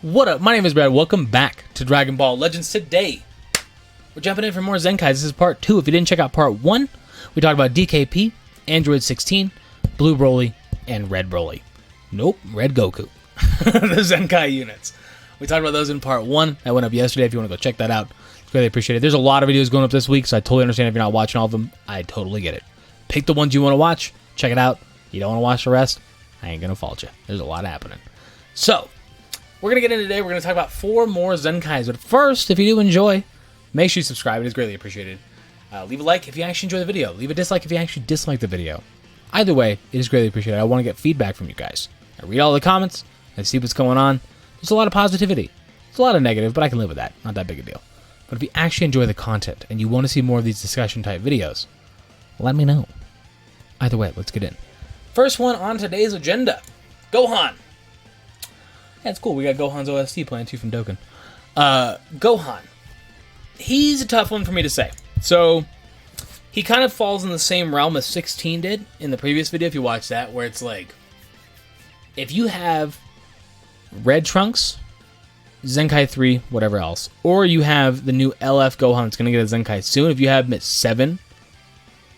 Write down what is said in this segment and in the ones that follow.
What up? My name is Brad. Welcome back to Dragon Ball Legends. Today, we're jumping in for more Zenkai. This is part 2. If you didn't check out part 1, we talked about DKP, Android 16, Blue Broly, and Red Broly. Nope, Red Goku. The Zenkai units. We talked about those in part 1. That went up yesterday. If you want to go check that out, it's really appreciated. There's a lot of videos going up this week, so I totally understand if you're not watching all of them. I totally get it. Pick the ones you want to watch. Check it out. You don't want to watch the rest, I ain't going to fault you. There's a lot happening. So, we're going to get in today. We're going to talk about 4 more Zenkais. But first, if you do enjoy, make sure you subscribe. It is greatly appreciated. Leave a like if you actually enjoy the video. Leave a dislike if you actually dislike the video. Either way, it is greatly appreciated. I want to get feedback from you guys. I read all the comments. I see what's going on. There's a lot of positivity. There's a lot of negative, but I can live with that. Not that big a deal. But if you actually enjoy the content and you want to see more of these discussion-type videos, let me know. Either way, let's get in. First one on today's agenda, Gohan. Yeah, it's cool. We got Gohan's OST playing too from Dokkan. Gohan. He's a tough one for me to say. So, he kind of falls in the same realm as 16 did in the previous video, if you watch that, where it's like, if you have Red Trunks, Zenkai 3, whatever else, or you have the new LF Gohan that's going to get a Zenkai soon, if you have him at 7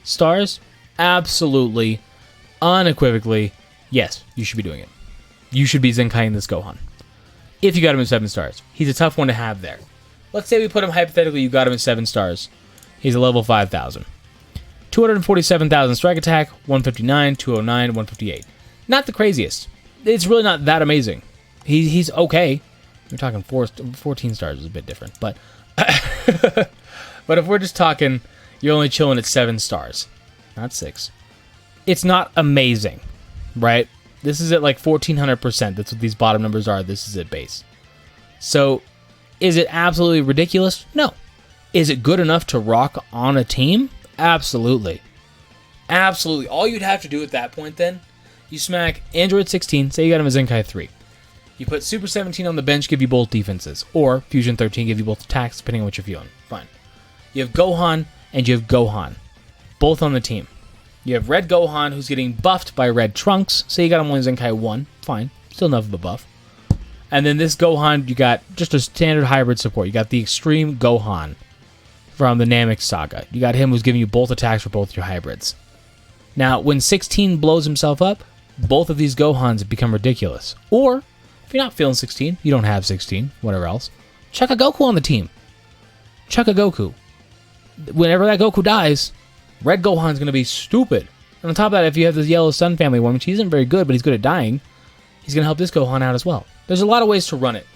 stars, absolutely, unequivocally, yes, you should be doing it. You should be Zenkaiing this Gohan. If you got him at 7 stars. He's a tough one to have there. Let's say we put him, hypothetically, you got him at 7 stars. He's a level 5,000. 247,000 strike attack, 159, 209, 158. Not the craziest. It's really not that amazing. He's okay. We're talking 14 stars is a bit different. But, but if we're just talking, you're only chilling at 7 stars. Not 6. It's not amazing, right? This is at like 1,400%. That's what these bottom numbers are. This is at base. So, is it absolutely ridiculous? No. Is it good enough to rock on a team? Absolutely. Absolutely. All you'd have to do at that point then, you smack Android 16, say you got him a Zenkai 3. You put Super 17 on the bench, give you both defenses. Or Fusion 13, give you both attacks, depending on what you're feeling. Fine. You have Gohan and you have Gohan. Both on the team. You have Red Gohan, who's getting buffed by Red Trunks. Say you got him on Zenkai 1. Fine. Still enough of a buff. And then this Gohan, you got just a standard hybrid support. You got the Extreme Gohan from the Namek Saga. You got him who's giving you both attacks for both your hybrids. Now, when 16 blows himself up, both of these Gohans become ridiculous. Or, if you're not feeling 16, you don't have 16, whatever else, chuck a Goku on the team. Chuck a Goku. Whenever that Goku dies, Red Gohan's going to be stupid. And on top of that, if you have this Yellow Sun family one, which he isn't very good, but he's good at dying, he's going to help this Gohan out as well. There's a lot of ways to run it.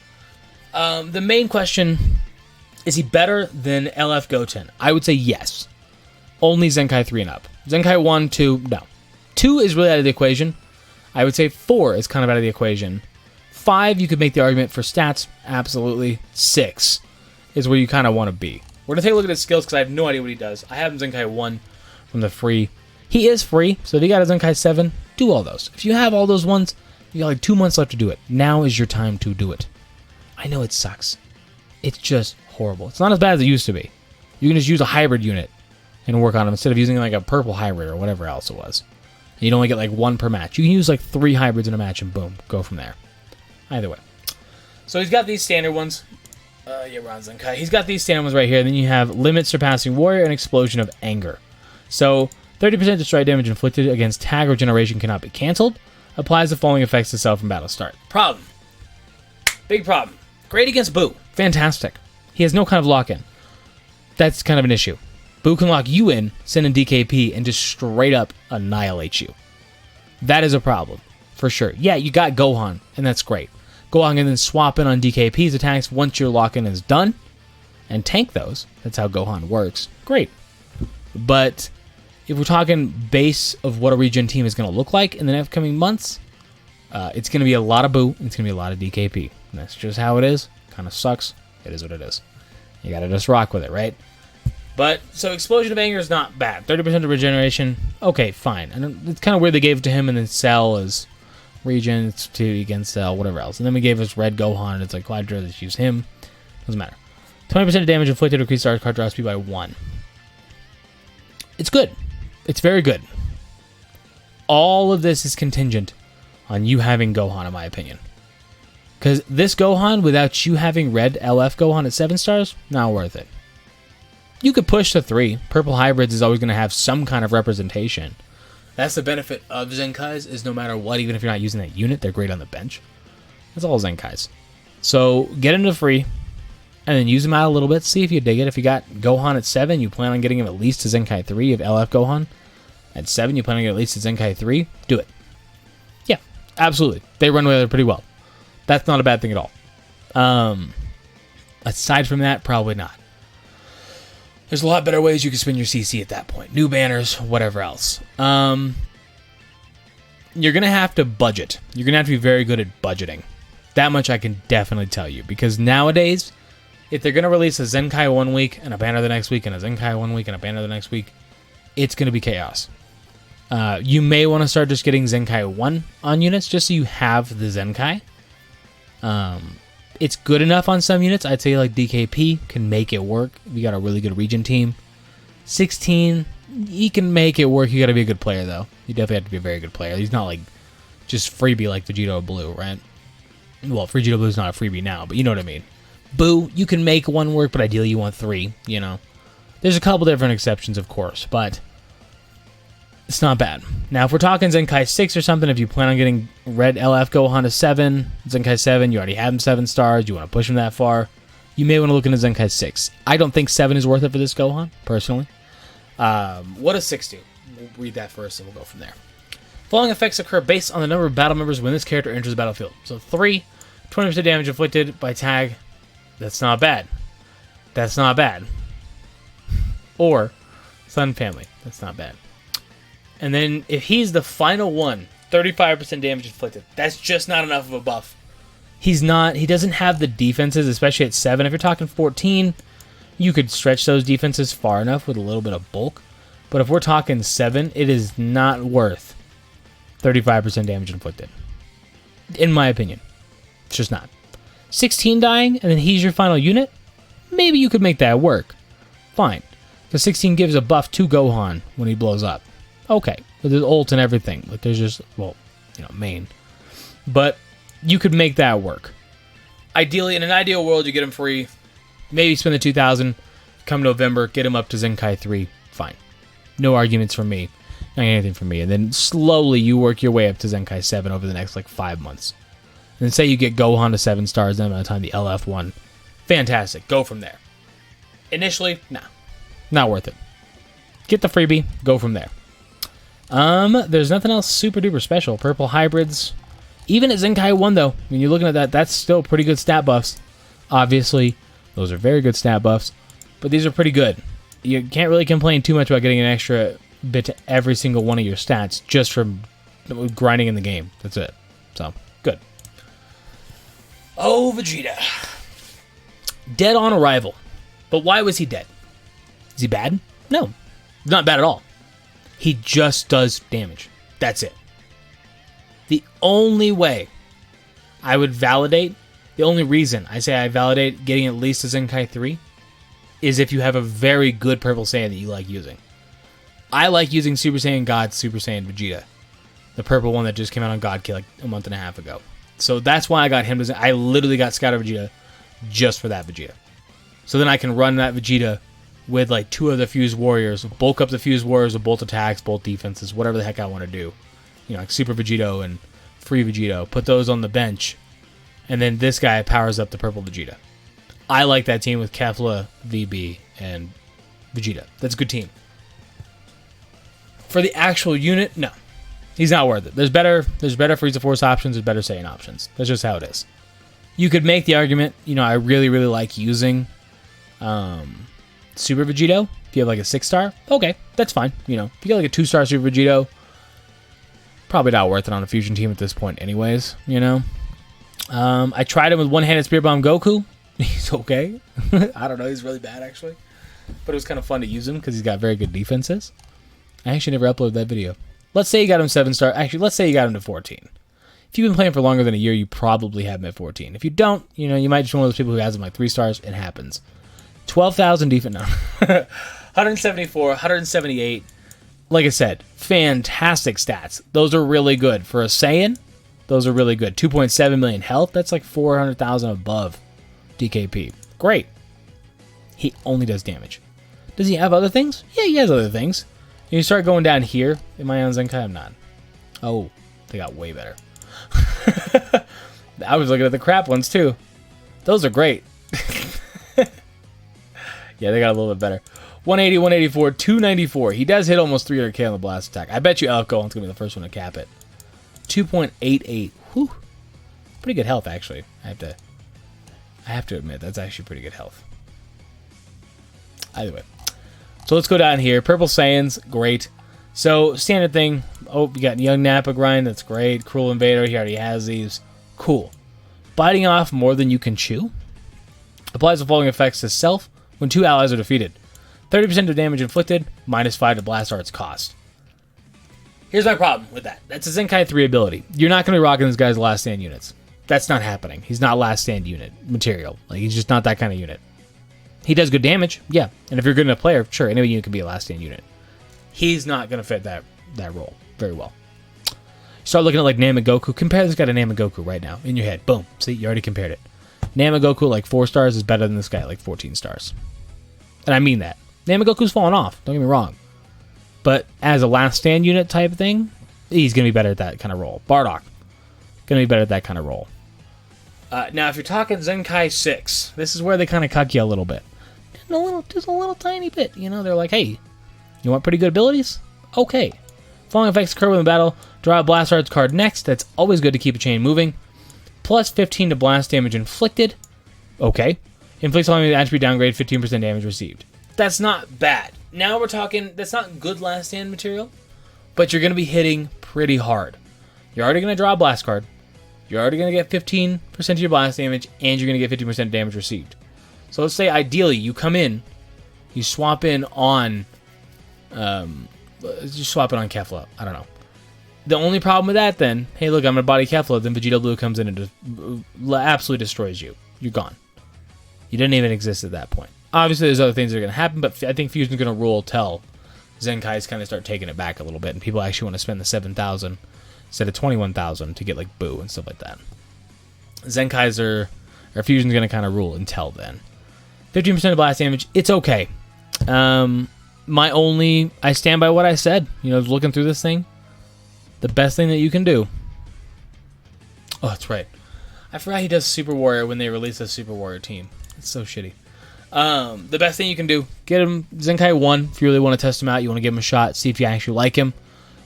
The main question, is he better than LF Goten? I would say yes. Only Zenkai 3 and up. Zenkai 1, 2, no. 2 is really out of the equation. I would say 4 is kind of out of the equation. 5, you could make the argument for stats. Absolutely. 6 is where you kind of want to be. We're going to take a look at his skills because I have no idea what he does. I have him Zenkai 1 from the free. He is free, so if you got a Zenkai 7, do all those. If you have all those ones, you got like 2 months left to do it. Now is your time to do it. I know it sucks. It's just horrible. It's not as bad as it used to be. You can just use a hybrid unit and work on them instead of using like a purple hybrid or whatever else it was. You'd only get like 1 per match. You can use like 3 hybrids in a match and boom, go from there. Either way. So he's got these standard ones. Yeah, we're on Zenkai. He's got these standard ones right here. Then you have Limit Surpassing Warrior and Explosion of Anger. So 30% destroy damage inflicted against tag regeneration cannot be cancelled. Applies the following effects to self from battle start. Problem. Big problem. Great against Boo. Fantastic. He has no kind of lock-in. That's kind of an issue. Boo can lock you in, send in DKP, and just straight up annihilate you. That is a problem. For sure. Yeah, you got Gohan, and that's great. Gohan can then swap in on DKP's attacks once your lock-in is done, and tank those. That's how Gohan works. Great. But if we're talking base of what a regen team is going to look like in the next coming months, it's going to be a lot of Boo, and it's going to be a lot of DKP. And that's just how it is. Kind of sucks. It is what it is. You got to just rock with it, right? But, so Explosion of Anger is not bad. 30% of regeneration, okay, fine. And it's kind of weird they gave it to him, and then Cell is regen, it's 2 against Cell, whatever else. And then we gave us Red Gohan, and it's like, well, I'd rather just use him. Doesn't matter. 20% of damage inflicted, increase our card draw speed by 1. It's good. It's very good. All of this is contingent on you having Gohan, in my opinion. Because this Gohan, without you having red LF Gohan at 7 stars, not worth it. You could push to 3. Purple Hybrids is always going to have some kind of representation. That's the benefit of Zenkais, is no matter what, even if you're not using that unit, they're great on the bench. That's all Zenkais. So get into free, and then use them out a little bit, see if you dig it. If you got Gohan at 7, you plan on getting him at least to Zenkai 3. If LF Gohan at 7, you plan on getting at least to Zenkai 3, do it. Yeah, absolutely. They run together pretty well. That's not a bad thing at all. Aside from that, probably not. There's a lot better ways you can spend your CC at that point. New banners, whatever else. You're going to have to budget. You're going to have to be very good at budgeting. That much I can definitely tell you. Because nowadays, if they're going to release a Zenkai 1 week and a banner the next week and a Zenkai 1 week and a banner the next week, it's going to be chaos. You may want to start just getting Zenkai 1 on units just so you have the Zenkai. It's good enough on some units. I'd say like DKP can make it work. If you got a really good region team. 16, he can make it work. You got to be a good player though. You definitely have to be a very good player. He's not like just freebie like Vegeta Blue, right? Well, Vegeta Blue is not a freebie now, but you know what I mean. Boo, you can make 1 work, but ideally you want 3, you know. There's a couple different exceptions, of course, but it's not bad. Now, if we're talking Zenkai 6 or something, if you plan on getting red LF Gohan to 7, Zenkai 7, you already have him 7 stars, you want to push him that far, you may want to look into Zenkai 6. I don't think 7 is worth it for this Gohan, personally. What does 6 do? We'll read that first and we'll go from there. Following effects occur based on the number of battle members when this character enters the battlefield. So 3, 20% damage inflicted by tag. That's not bad. That's not bad. Or Sun Family. That's not bad. And then if he's the final one, 35% damage inflicted. That's just not enough of a buff. He doesn't have the defenses, especially at 7. If you're talking 14, you could stretch those defenses far enough with a little bit of bulk. But if we're talking 7, it is not worth 35% damage inflicted. In my opinion. It's just not. 16 dying, and then he's your final unit? Maybe you could make that work. Fine. Because 16 gives a buff to Gohan when he blows up. Okay. But there's ult and everything. Like there's just, well, you know, main. But you could make that work. Ideally, in an ideal world, you get him free. Maybe spend the 2,000. Come November, get him up to Zenkai 3. Fine. No arguments from me. Not anything from me. And then slowly you work your way up to Zenkai 7 over the next like 5 months. And then say you get Gohan to 7 stars, then by the time the LF one, fantastic. Go from there. Initially, nah. Not worth it. Get the freebie, go from there. There's nothing else super duper special. Purple hybrids. Even at Zenkai 1 though, when you're looking at that, that's still pretty good stat buffs. Obviously, those are very good stat buffs. But these are pretty good. You can't really complain too much about getting an extra bit to every single one of your stats just from grinding in the game. That's it. So, good. Oh, Vegeta. Dead on arrival. But why was he dead? Is he bad? No. Not bad at all. He just does damage. That's it. The only way I would validate, the only reason I say I validate getting at least a Zenkai 3 is if you have a very good Purple Saiyan that you like using. I like using Super Saiyan God, Super Saiyan Vegeta. The purple one that just came out on God Kid like a month and a half ago. So that's why I got him. I literally got Scatter Vegeta just for that Vegeta. So then I can run that Vegeta with like 2 of the Fused Warriors, bulk up the Fused Warriors with both attacks, both defenses, whatever the heck I want to do. You know, like Super Vegito and Free Vegito. Put those on the bench. And then this guy powers up the purple Vegeta. I like that team with Kefla, VB, and Vegeta. That's a good team. For the actual unit, no. He's not worth it. There's better Frieza Force options, there's better Saiyan options. That's just how it is. You could make the argument, you know, I really, really like using Super Vegito. If you have like a 6-star, okay, that's fine. You know, if you get like a 2-star Super Vegito, probably not worth it on a fusion team at this point anyways, you know. I tried him with one-handed Spirit Bomb Goku. He's okay. I don't know, he's really bad actually. But it was kind of fun to use him because he's got very good defenses. I actually never uploaded that video. Let's say you got him 7-star. Actually, let's say you got him to 14. If you've been playing for longer than a year, you probably have him at 14. If you don't, you know, you might just be one of those people who has him like 3 stars. It happens. 12,000 defense. No. 174, 178. Like I said, fantastic stats. Those are really good. For a Saiyan, Those are really good. 2.7 million health. That's like 400,000 above DKP. Great. He only does damage. Does he have other things? Yeah, he has other things. And you start going down here. Am I on Zenkai? I'm not. Oh, they got way better. I was looking at the crap ones too. Those are great. Yeah, they got a little bit better. 180, 184, 294. He does hit almost 300k on the blast attack. I bet you Gohan's going to be the first one to cap it. 2.88. Whew. Pretty good health, actually. I have to admit, that's actually pretty good health. Either way. So let's go down here. Purple Saiyans, great. So, standard thing. Oh, you got Young Nappa grind. That's great. Cruel Invader, he already has these. Cool. Biting off more than you can chew. Applies the following effects to self when 2 allies are defeated. 30% of damage inflicted, -5 to blast art's cost. Here's my problem with that. That's a Zenkai 3 ability. You're not going to be rocking this guy's last stand units. That's not happening. He's not last stand unit material. Like, he's just not that kind of unit. He does good damage, yeah. And if you're good enough player, sure, any unit can be a last stand unit. He's not going to fit that role very well. Start looking at like Namagoku. Compare this guy to Namagoku right now in your head. Boom. See, you already compared it. Namagoku like 4 stars is better than this guy at like 14 stars. And I mean that. Namagoku's fallen off. Don't get me wrong. But as a last stand unit type thing, he's going to be better at that kind of role. Bardock, going to be better at that kind of role. Now, if you're talking Zenkai 6, this is where they kind of cuck you a little bit. Just a little tiny bit. You know, they're like, hey, you want pretty good abilities? Okay. Following effects occur within battle. Draw a Blast Arts card next. That's always good to keep a chain moving. Plus 15 to blast damage inflicted. Okay. Inflicts following the attribute downgrade, 15% damage received. That's not bad. Now we're talking, that's not good last stand material, but you're going to be hitting pretty hard. You're already going to draw a blast card. You're already going to get 15% of your blast damage, and you're going to get 50% damage received. So let's say ideally you come in, you swap in on, you swap it on Kefla. I don't know. The only problem with that then, hey look, I'm going to body Kefla, then Vegeta Blue comes in and just absolutely destroys you. You're gone. You didn't even exist at that point. Obviously, there's other things that are going to happen, but I think Fusion's going to rule till Zenkai's kind of start taking it back a little bit, and people actually want to spend the 7,000 instead of 21,000 to get like Boo and stuff like that. Zenkai's or Fusion's going to kind of rule until then. 15% of blast damage, it's okay. I stand by what I said. You know, looking through this thing, the best thing that you can do. Oh, that's right. I forgot he does Super Warrior when they release a Super Warrior team. It's so shitty. The best thing you can do, get him Zenkai 1 if you really want to test him out. You want to give him a shot, see if you actually like him.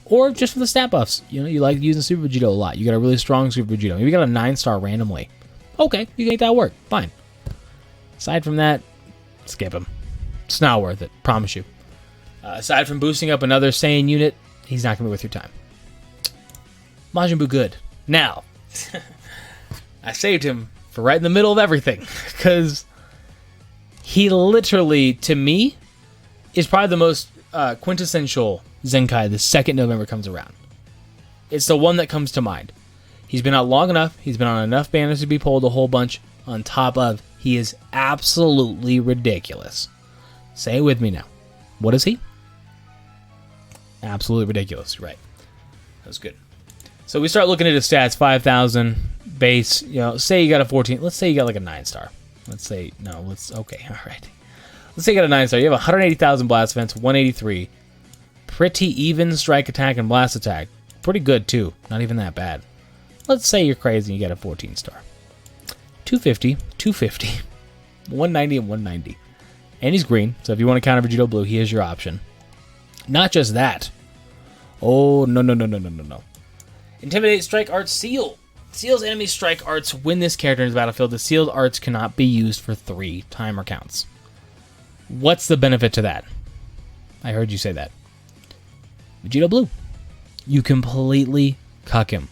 Or just for the stat buffs. You know, you like using Super Vegeta a lot. You got a really strong Super Vegeta. Maybe you got a 9-star randomly. Okay, you can make that work. Fine. Aside from that, skip him. It's not worth it. Promise you. Aside from boosting up another Saiyan unit, he's not going to be worth your time. Majin Buu good. Now, I saved him for right in the middle of everything. Because he literally, to me, is probably the most quintessential Zenkai the second November comes around. It's the one that comes to mind. He's been out long enough. He's been on enough banners to be pulled a whole bunch. On top of, he is absolutely ridiculous. Say it with me now. What is he? Absolutely ridiculous. Right. That was good. So we start looking at his stats. 5,000 base. You know, say you got a 14. Let's say you got like a 9-star. Let's say, no, okay, all right. Let's say you got a 9-star. You have 180,000 blast defense, 183. Pretty even strike attack and blast attack. Pretty good, too. Not even that bad. Let's say you're crazy and you get a 14-star. 250, 250, 190, and 190. And he's green, so if you want to counter Vegeta Blue, he is your option. Not just that. Oh, no. Intimidate, Strike Arts, Seal. Seal's enemy strike arts win this character in his battlefield. The sealed arts cannot be used for 3 timer counts. What's the benefit to that? I heard you say that. Vegeta Blue. You completely cuck him.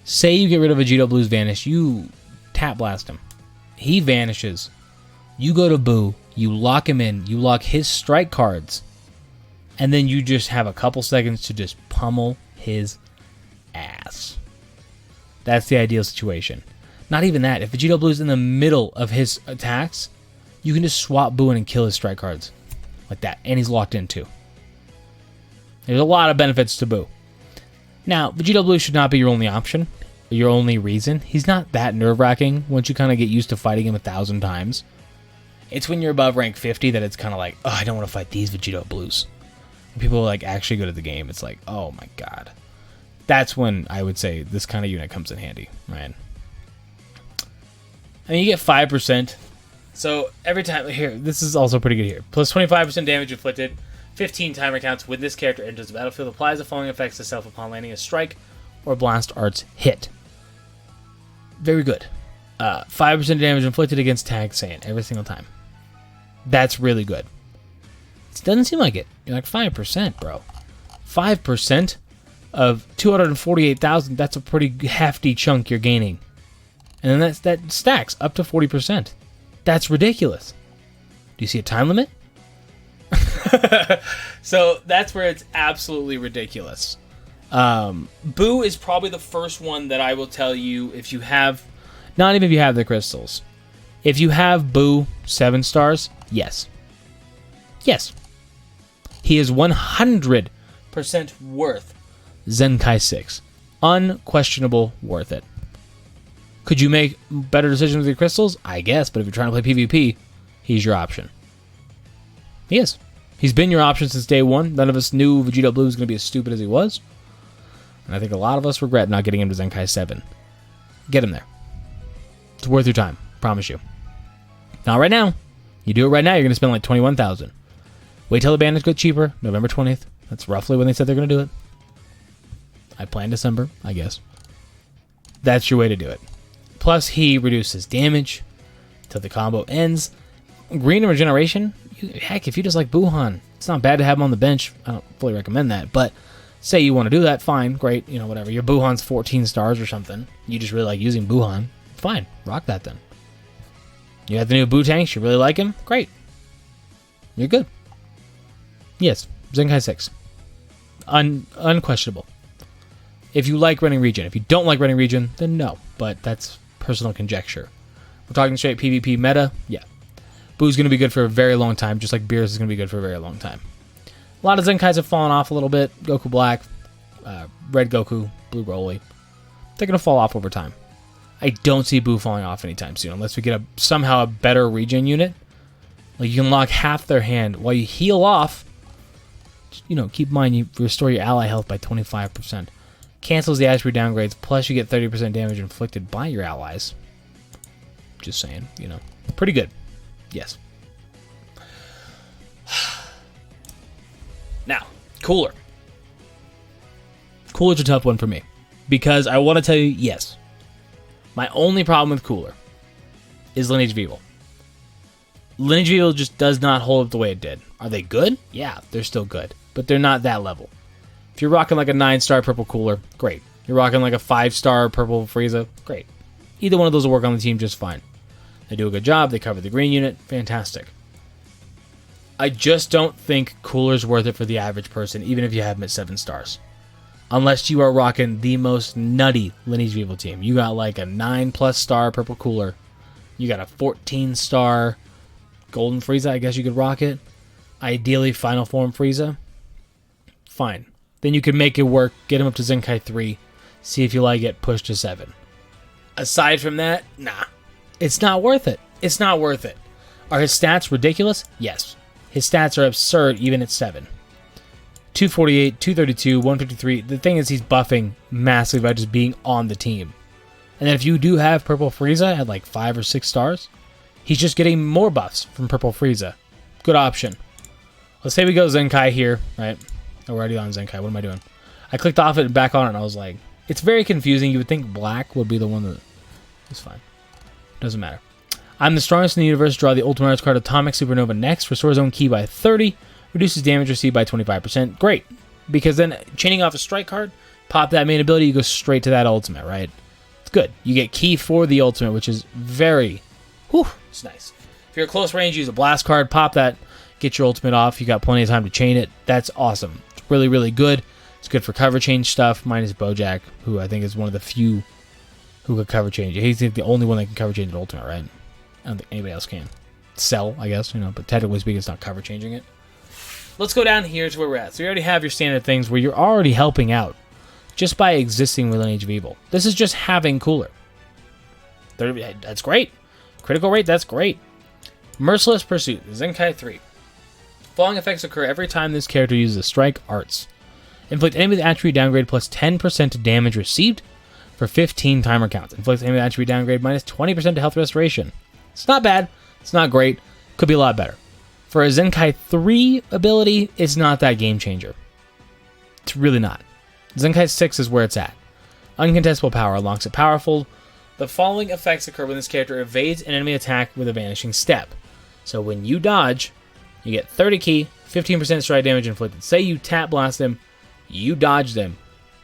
Say you get rid of Vegeta Blue's Vanish. You tap blast him. He vanishes. You go to Boo. You lock him in. You lock his strike cards. And then you just have a couple seconds to just pummel his ass. That's the ideal situation. Not even that. If Vegeta Blue's in the middle of his attacks, you can just swap Boo in and kill his strike cards. Like that. And he's locked in too. There's a lot of benefits to Boo. Now, Vegeta Blue should not be your only option. your only reason, he's not that nerve-wracking once you kind of get used to fighting him 1,000 times. It's when you're above rank 50 that it's kind of like, oh, I don't want to fight these Vegeta Blues. When people like actually good at the game, it's like, oh my god. That's when I would say this kind of unit comes in handy, right? And you get 5%. So every time, here, this is also pretty good here. Plus 25% damage inflicted, 15 timer counts when this character enters the battlefield, applies the following effects to self upon landing a strike or blast arts hit. Very good. 5% damage inflicted against Tag Saiyan every single time. That's really good. It doesn't seem like it. You're like 5%, bro. 5% of 248,000, that's a pretty hefty chunk you're gaining. And then that stacks up to 40%. That's ridiculous. Do you see a time limit? So that's where it's absolutely ridiculous. Boo is probably the first one that I will tell you if you have, not even if you have the crystals. If you have Boo 7 stars, yes. Yes. He is 100% worth Zenkai 6. Unquestionable worth it. Could you make better decisions with your crystals? I guess, but if you're trying to play PvP, he's your option. He is. He's been your option since day one. None of us knew Vegeta Blue was going to be as stupid as he was. And I think a lot of us regret not getting him to Zenkai 7. Get him there. It's worth your time. Promise you. Not right now. You do it right now, you're going to spend like 21,000. Wait till the banners get cheaper. November 20th. That's roughly when they said they're going to do it. I plan December, I guess. That's your way to do it. Plus, he reduces damage till the combo ends. Green Regeneration, heck, if you just like Gohan, it's not bad to have him on the bench. I don't fully recommend that, but say you want to do that, fine, great, you know, whatever. Your Gohan's 14 stars or something. You just really like using Gohan, fine, rock that then. You have the new Boo tanks, you really like him, great. You're good. Yes, Zenkai 6. Unquestionable. If you like running region. If you don't like running region, then no, but that's personal conjecture. We're talking straight PvP meta, yeah. Boo's going to be good for a very long time, just like Beerus is going to be good for a very long time. A lot of Zenkais have fallen off a little bit. Goku Black, Red Goku, Blue Broly. They're going to fall off over time. I don't see Boo falling off anytime soon, unless we get somehow a better regen unit. Like, you can lock half their hand while you heal off. You know, keep in mind, you restore your ally health by 25%. Cancels the attribute downgrades, plus you get 30% damage inflicted by your allies. Just saying, you know. Pretty good. Yes. Now, Cooler. Cooler's a tough one for me. Because I want to tell you, yes. My only problem with Cooler is Lineage of Evil. Lineage of Evil just does not hold up the way it did. Are they good? Yeah, they're still good. But they're not that level. If you're rocking like a 9-star purple Cooler, great. You're rocking like a 5-star purple Frieza, great. Either one of those will work on the team just fine. They do a good job, they cover the green unit, fantastic. I just don't think Cooler's worth it for the average person, even if you have him at 7 stars. Unless you are rocking the most nutty Lineage of Evil team. You got like a 9+ star purple Cooler. You got a 14-star Golden Frieza, I guess you could rock it. Ideally, Final Form Frieza. Fine. Then you could make it work, get him up to Zenkai 3, see if you like it, push to 7. Aside from that, nah. It's not worth it. It's not worth it. Are his stats ridiculous? Yes. His stats are absurd even at 7. 248, 232, 153. The thing is, he's buffing massively by just being on the team. And then if you do have Purple Frieza at like 5 or 6 stars, he's just getting more buffs from Purple Frieza. Good option. Let's say we go Zenkai here, right? Oh, we're already on Zenkai. What am I doing? I clicked off it and back on it, and I was like, it's very confusing. You would think black would be the one that... It's fine. Doesn't matter. I'm the strongest in the universe. Draw the Ultimate Arts card Atomic Supernova next. Restores own ki by 30. Reduces damage received by 25%. Great. Because then, chaining off a strike card, pop that main ability, you go straight to that ultimate, right? It's good. You get ki for the ultimate, which is very... Whew, it's nice. If you're at close range, use a blast card, pop that, get your ultimate off. You got plenty of time to chain it. That's awesome. It's really, really good. It's good for cover change stuff, minus Bojack, who I think is one of the few who could cover change. He's the only one that can cover change an ultimate, right? I don't think anybody else can. Cell, I guess, you know, but technically speaking, it's not cover changing it. Let's go down here to where we're at. So you already have your standard things where you're already helping out just by existing with Lineage of Evil. This is just having Cooler. That's great. Critical rate, that's great. Merciless Pursuit, Zenkai 3. Following effects occur every time this character uses a strike arts. Inflict enemy with attribute downgrade plus 10% to damage received for 15 timer counts. Inflict enemy with attribute downgrade minus 20% to health restoration. It's not bad. It's not great. Could be a lot better. For a Zenkai 3 ability, it's not that game changer. It's really not. Zenkai 6 is where it's at. Uncontestable power unlocks it powerful. The following effects occur when this character evades an enemy attack with a vanishing step. So when you dodge, you get 30 ki, 15% strike damage inflicted. Say you tap blast them, you dodge them.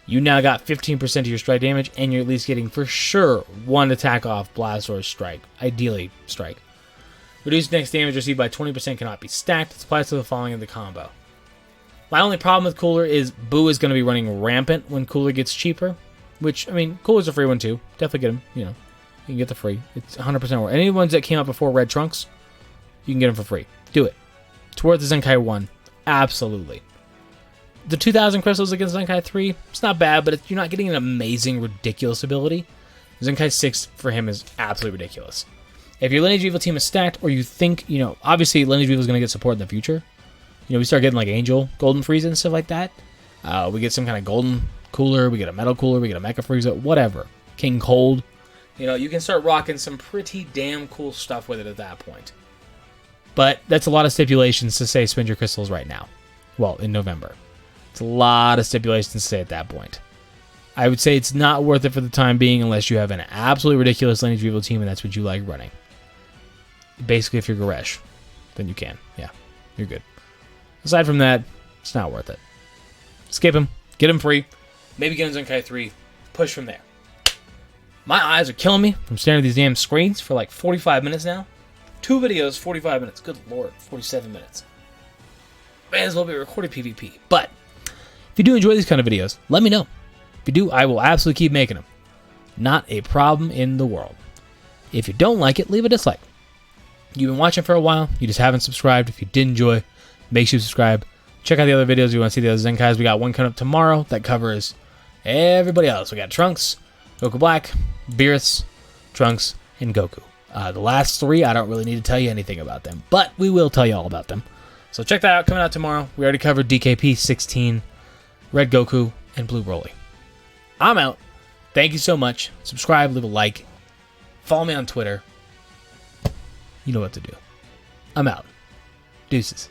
You now got 15% of your strike damage, and you're at least getting for sure one attack off, blast or strike. Ideally, strike. Reduced next damage received by 20% cannot be stacked. It applies to the following of the combo. My only problem with Cooler is Boo is going to be running rampant when Cooler gets cheaper. Which, I mean, Cooler's a free one too. Definitely get him, you know. You can get the free. It's 100% worth it. Any ones that came out before Red Trunks, you can get them for free. Do it. It's worth the Zenkai 1. Absolutely. The 2,000 crystals against Zenkai 3, it's not bad, but you're not getting an amazing, ridiculous ability. Zenkai 6 for him is absolutely ridiculous. If your Lineage of Evil team is stacked, or you think, you know, obviously Lineage of Evil is going to get support in the future. You know, we start getting like Angel, Golden Frieza and stuff like that. We get some kind of Golden Cooler, we get a Metal Cooler, we get a Mecha Frieza, whatever. King Cold. You know, you can start rocking some pretty damn cool stuff with it at that point. But that's a lot of stipulations to say spend your crystals right now. Well, in November. It's a lot of stipulations to say at that point. I would say it's not worth it for the time being unless you have an absolutely ridiculous Lineage of Evil team and that's what you like running. Basically, if you're Goresh, then you can. Yeah, you're good. Aside from that, it's not worth it. Skip him. Get him free. Maybe get him Zenkai 3. Push from there. My eyes are killing me from staring at these damn screens for like 45 minutes now. 2 videos, 45 minutes. Good lord, 47 minutes. May as well be recorded PvP. But if you do enjoy these kind of videos, let me know. If you do, I will absolutely keep making them. Not a problem in the world. If you don't like it, leave a dislike. You've been watching for a while, you just haven't subscribed. If you did enjoy, make sure you subscribe. Check out the other videos if you want to see the other Zenkais. We got one coming up tomorrow that covers everybody else. We got Trunks, Goku Black, Beerus, Trunks, and Goku. The last 3, I don't really need to tell you anything about them, but we will tell you all about them. So check that out, coming out tomorrow. We already covered DKP 16, Red Goku, and Blue Broly. I'm out. Thank you so much. Subscribe, leave a like. Follow me on Twitter. You know what to do. I'm out. Deuces.